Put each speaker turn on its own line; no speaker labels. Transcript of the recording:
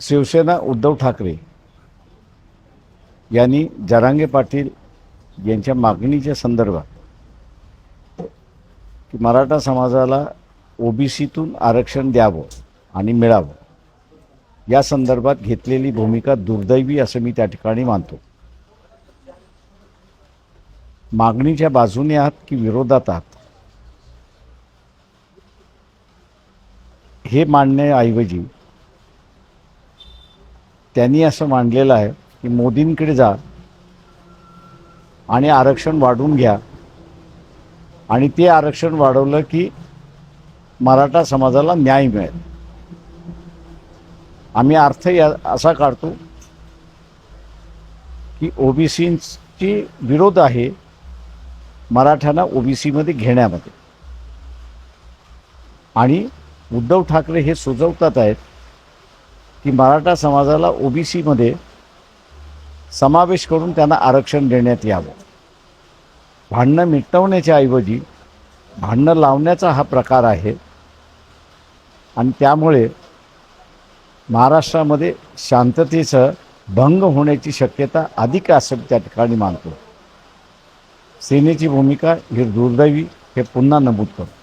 शिवसेना उद्धव ठाकरे यांनी जरांगे पाटील यांच्या मागणीच्या संदर्भात की मराठा समाजाला ओबीसीतून आरक्षण द्यावं आणि मिळावं या संदर्भात घेतलेली भूमिका दुर्दैवी असं मी त्या ठिकाणी मानतो. मागणीच्या बाजूने आहात की विरोधात आहात हे मांडण्याऐवजी त्यांनी असं मांडलेलं आहे की मोदींकडे जा आणि आरक्षण वाढवून घ्या आणि ते आरक्षण वाढवलं की मराठा समाजाला न्याय मिळेल. आम्ही अर्थ असा काढतो की ओबीसींची विरोध आहे मराठ्यांना ओबीसीमध्ये घेण्यामध्ये, आणि उद्धव ठाकरे हे सुचवतात आहेत की मराठा समाजाला ओबीसीमध्ये समावेश करून त्यांना आरक्षण देण्यात यावं. भांडणं मिटवण्याच्या ऐवजी भांडणं लावण्याचा हा प्रकार आहे आणि त्यामुळे महाराष्ट्रामध्ये शांततेचं भंग होण्याची शक्यता अधिक असं त्या ठिकाणी मानतो. सेनेची भूमिका ही दुर्दैवी हे पुन्हा नमूद करतो.